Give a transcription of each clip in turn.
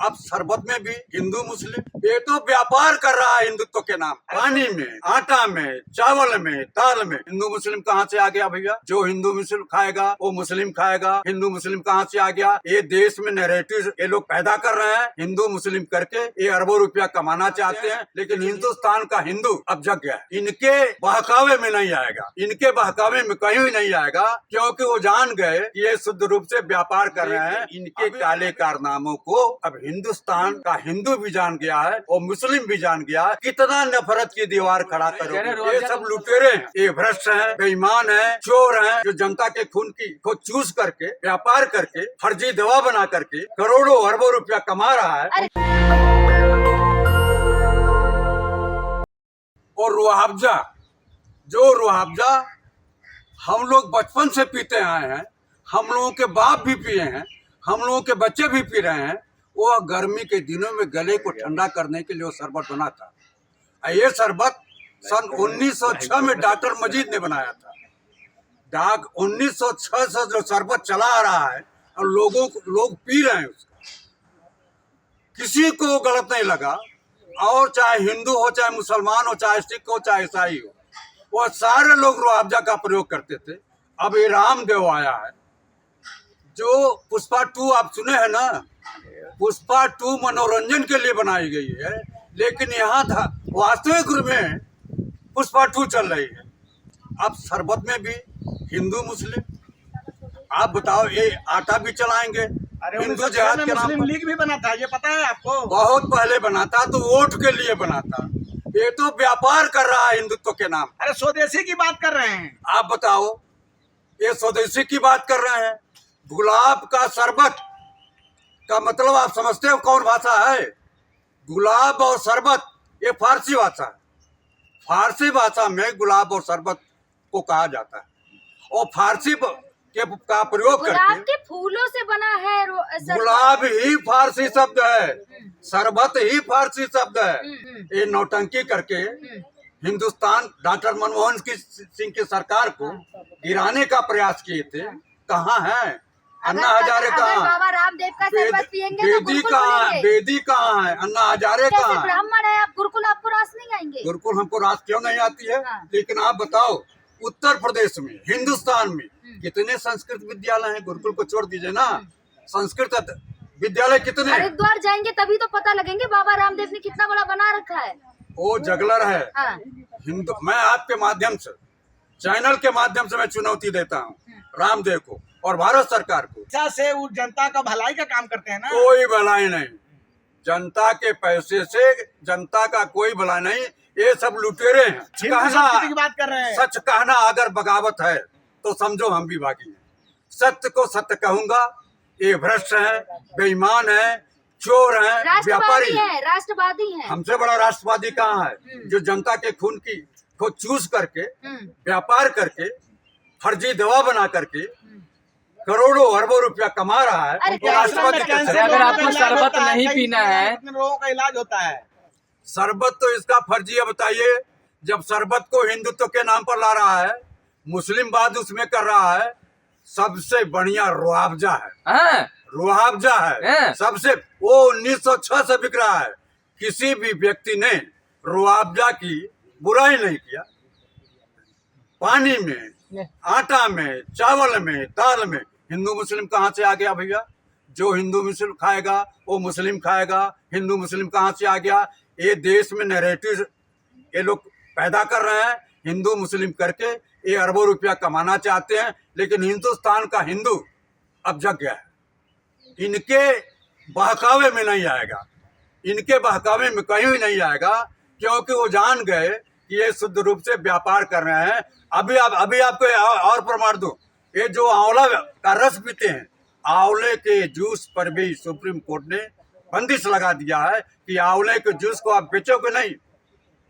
अब शरबत में भी हिंदू मुस्लिम, ये तो व्यापार कर रहा है हिंदुत्व के नाम। पानी में, आटा में, चावल में, दाल में हिंदू मुस्लिम कहाँ से आ गया भैया? जो हिंदू मुस्लिम खाएगा वो मुस्लिम खाएगा। हिंदू मुस्लिम कहाँ से आ गया? ये देश में नैरेटिव ये लोग पैदा कर रहे हैं हिंदू मुस्लिम करके। ये अरबों रुपया कमाना चाहते हैं, लेकिन हिंदुस्तान का हिंदू अब जग गया है। इनके बहकावे में नहीं आएगा, इनके बहकावे में कहीं भी नहीं आएगा, क्योंकि वो जान गए कि ये शुद्ध रूप से व्यापार कर रहे हैं। इनके काले कारनामों को अब हिंदुस्तान का हिंदू भी जान गया है और मुस्लिम भी जान गया है। कितना नफरत की दीवार खड़ा करोगे? ये सब लुटेरे हैं, ये भ्रष्ट हैं, बेईमान हैं, चोर हैं, जो जनता के खून को चूस करके व्यापार करके फर्जी दवा बना करके करोड़ों अरबों रुपया कमा रहा है। और रुआवजा, जो रुआवजा हम लोग बचपन से पीते आए हैं, हम लोगों के बाप भी पिए हैं, हम लोगों के बच्चे भी पी रहे हैं, वो गर्मी के दिनों में गले को ठंडा करने के लिए वो शरबत बना था। ये शरबत सन 1906 में डॉक्टर मजीद ने बनाया था। 1906 से जो शरबत चला आ रहा है और लोग पी रहे हैं उसका, किसी को गलत नहीं लगा। और चाहे हिंदू हो, चाहे मुसलमान हो, चाहे सिख हो, चाहे ईसाई हो, वो सारे लोग रुआवजा का प्रयोग करते थे। अब ये रामदेव आया है, जो पुष्पा 2 आप सुने हैं ना, पुष्पा 2 मनोरंजन के लिए बनाई गई है, लेकिन यहाँ था वास्तविक रूप में पुष्पा 2 चल रही है। अब शरबत में भी हिंदू मुस्लिम, आप बताओ, ये आटा भी चलाएंगे हिंदू जहाज के नाम मुस्लिम लीग भी बना था, ये पता है आपको? बहुत पहले बना था, तो वोट के लिए बना था। ये तो व्यापार कर रहा है हिंदुत्व के नाम। अरे स्वदेशी की बात कर रहे हैं। आप बताओ, ये स्वदेशी की बात कर रहे हैं। गुलाब का शरबत का मतलब आप समझते हो कौन भाषा है? गुलाब और शरबत ये फारसी भाषा है। फारसी भाषा में गुलाब और शरबत को कहा जाता है, और फारसी का प्रयोग गुलाब करके के फूलों से बना है गुलाब ही फारसी शब्द है, शरबत ही फारसी शब्द है। ये नौटंकी करके हिंदुस्तान डॉक्टर मनमोहन सिंह की सरकार को गिराने का प्रयास किए थे। कहाँ है अन्ना हजारे? कहाँ? बाबा रामदेव का शरबत पियेंगे तो बेदी गुरुकुल कहाँ है? बनेंगे। बेदी कहाँ है? अन्ना हजारे कैसे कहाँ है? ब्राह्मण है आप, गुरुकुल आपको रास नहीं आएंगे? गुरुकुल हमको रास क्यों नहीं आती है? हाँ। लेकिन आप बताओ, उत्तर प्रदेश में, हिंदुस्तान में कितने संस्कृत विद्यालय हैं? गुरुकुल को छोड़ दीजिए ना, संस्कृत विद्यालय कितने? हरिद्वार जाएंगे तभी तो पता लगेंगे बाबा रामदेव ने कितना बड़ा बना रखा है। वो जगलर है। हाँ। हिंदू, मैं आपके माध्यम से, चैनल के माध्यम से मैं चुनौती देता हूँ रामदेव को और भारत सरकार को। अच्छा से वो जनता का भलाई का काम करते हैं ना। कोई भलाई नहीं, जनता के पैसे से जनता का कोई भला नहीं, ये सब लुटेरे हैं। हिंदू संस्कृति की बात कर रहे हैं। सच कहना अगर बगावत है तो समझो हम भी बागी हैं। सत्य को सत्य कहूंगा। ये भ्रष्ट हैं, बेईमान हैं, चोर हैं, व्यापारी राष्ट्रवादी है, राष्ट्रवादी है। हमसे बड़ा राष्ट्रवादी कहाँ है? जो जनता के खून को चूस करके व्यापार करके फर्जी दवा बना करके करोड़ों अरबों रुपया कमा रहा है। अरे राष्ट्रवादी कैसे? अगर आपको शरबत नहीं पीना है, कितने लोगों का इलाज होता है। शरबत तो इसका फर्जी है। बताइए, जब शरबत को हिंदुत्व के नाम पर ला रहा है, मुस्लिमवाद उसमें कर रहा है, सबसे बढ़िया रुआवजा है। हाँ? रुआवजा है सबसे। वो 1906 से बिक रहा है। किसी भी व्यक्ति ने रुआवजा की बुराई नहीं किया। पानी में, आटा में, चावल में, दाल में हिंदू मुस्लिम कहाँ से आ गया भैया? जो हिंदू मुस्लिम खाएगा वो मुस्लिम खाएगा। हिंदू मुस्लिम कहाँ से आ गया? ये देश में नैरेटिव ये लोग पैदा कर रहे हैं हिंदू मुस्लिम करके। ये अरबों रुपया कमाना चाहते हैं, लेकिन हिंदुस्तान का हिंदू अब जग गया है। इनके बहकावे में नहीं आएगा, इनके बहकावे में कहीं भी नहीं आएगा, क्योंकि वो जान गए कि ये शुद्ध रूप से व्यापार कर रहे हैं। अभी आपको और प्रमाण दूं, ये जो आंवला का रस पीते हैं, आंवले के जूस पर भी सुप्रीम कोर्ट ने बंदिश लगा दिया है कि आंवले के जूस को आप बेचोगे नहीं।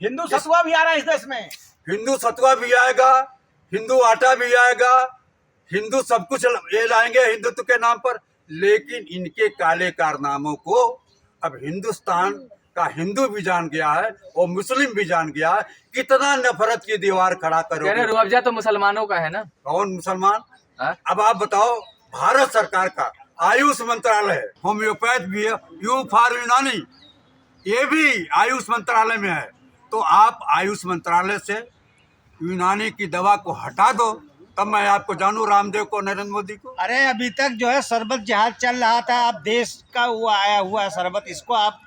हिंदू सतुआ भी आ रहा है इस देश में। हिंदू सतुआ भी आएगा, हिंदू आटा भी आएगा, हिंदू सब कुछ ये लाएंगे हिंदुत्व के नाम पर। लेकिन इनके काले कारनामों को अब हिंदुस्तान का हिंदू भी जान गया है और मुस्लिम भी जान गया है। कितना नफरत की दीवार खड़ा करोगे? रुआवजा तो मुसलमानों का है ना। कौन मुसलमान? हाँ? अब आप बताओ, भारत सरकार का आयुष मंत्रालय है, होम्योपैथ भी है, यू फॉर यूनानी, ये भी आयुष मंत्रालय में है। तो आप आयुष मंत्रालय से यूनानी की दवा को हटा दो, तब मैं आपको जानूं, रामदेव को, नरेंद्र मोदी को। अरे अभी तक जो है शरबत जहाज चल रहा था, अब देश का वो आया हुआ है शरबत, इसको आप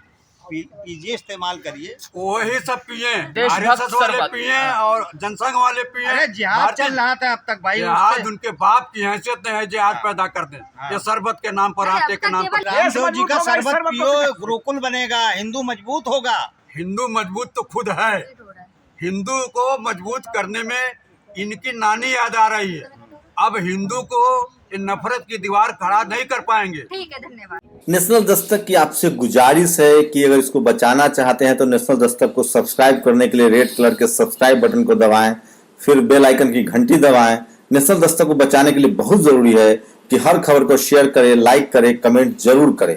पीजिए, इस्तेमाल करिए। वही सब पिए, देशभक्त आरएसएस वाले शरबत। पिए और जनसंघ वाले पिए। अरे जिहाद चल रहा था अब तक भाई, जिहाद उससे- उनके बाप की हैसियत नहीं है जिहाद पैदा कर दें। ये शरबत के नाम पर, अरे आटे अब के तक नाम पर। केवल- रामदेव जी मजबूत का होगा, शरबत शरबत पियो, को- गुरुकुल बनेगा, हिंदू मजबूत होगा। हिंदू मजबूत तो खुद है, हिंदू को मजबूत करने में इनकी नानी याद आ रही है। अब हिंदू को इन नफरत की दीवार खड़ा नहीं कर पाएंगे। ठीक है, धन्यवाद। नेशनल दस्तक की आपसे गुजारिश है कि अगर इसको बचाना चाहते हैं तो नेशनल दस्तक को सब्सक्राइब करने के लिए रेड कलर के सब्सक्राइब बटन को दबाएं, फिर बेल आइकन की घंटी दबाएं। नेशनल दस्तक को बचाने के लिए बहुत जरूरी है कि हर खबर को शेयर करें, लाइक करें, कमेंट जरूर करें।